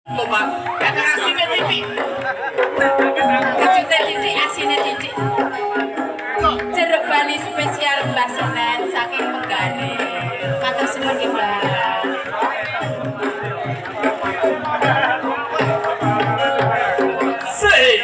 Pak, kata asinnya titik. Kejutan titik asinnya titik. Jeruk Bali spesial Mbah Senen saking Menggari. Matur suwun nggih, Mbah. Sih.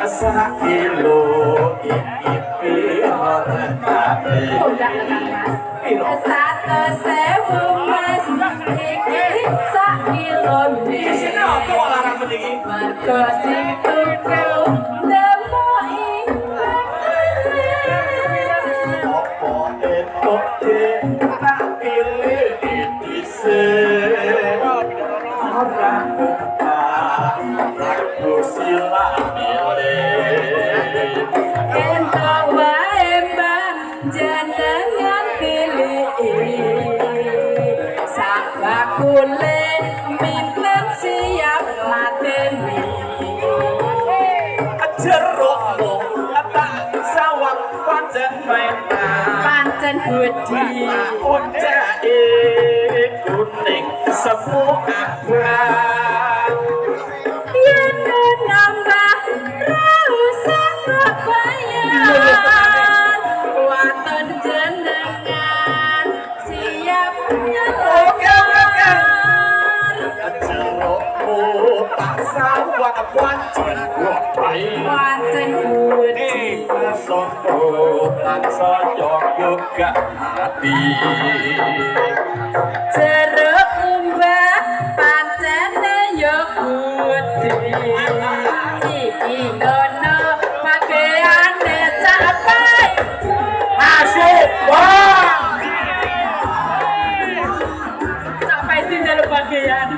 Sakilo iki pirane Satu sewu mas iki sak kilone. sini apa larang mendingi Mergo sing tuku nemoki apa etoke tak pilih dhisik ora buka aku sila milih entuk wae mbah jenengan pilih sak bakule minten siap lateni jerukmu tak sawang pancen pancen budi Ucai kuning semu abang yen nambah rasa kebayang waton jenengan siap nyelokar jerukmu tak sawang pancen pancen budi sopo lan saya juga hati jeruk umbah pancene yo budi iki ngono pakaiane capai asik wah capai tinggal bagian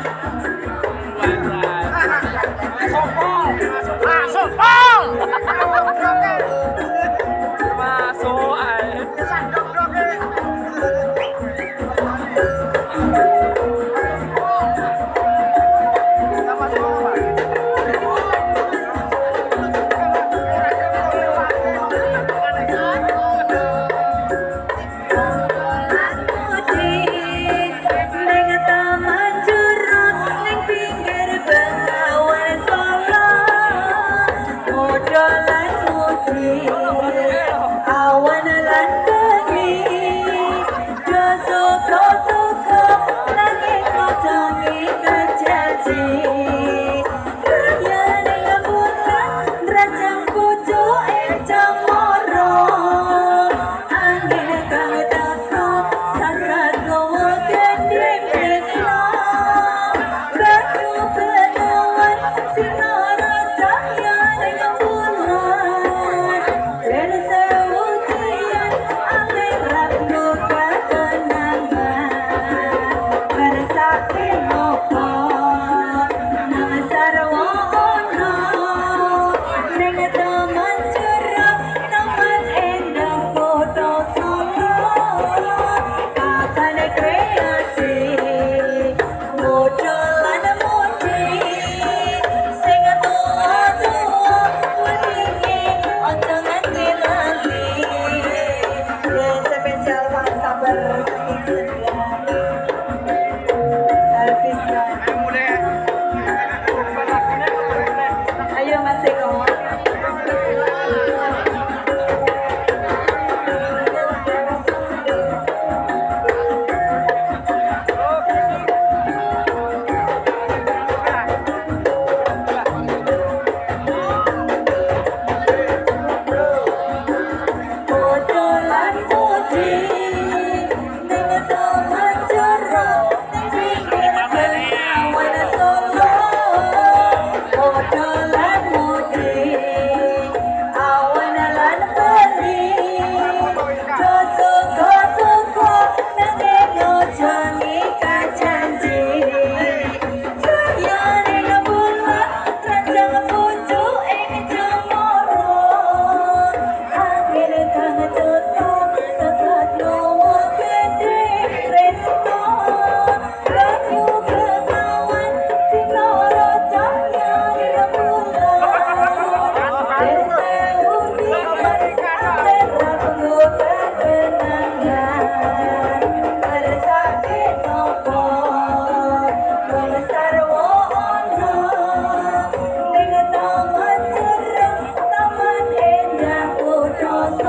Ayo Mas Eko.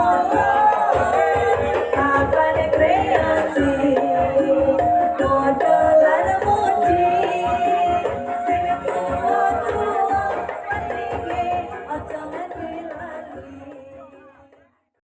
Mbak.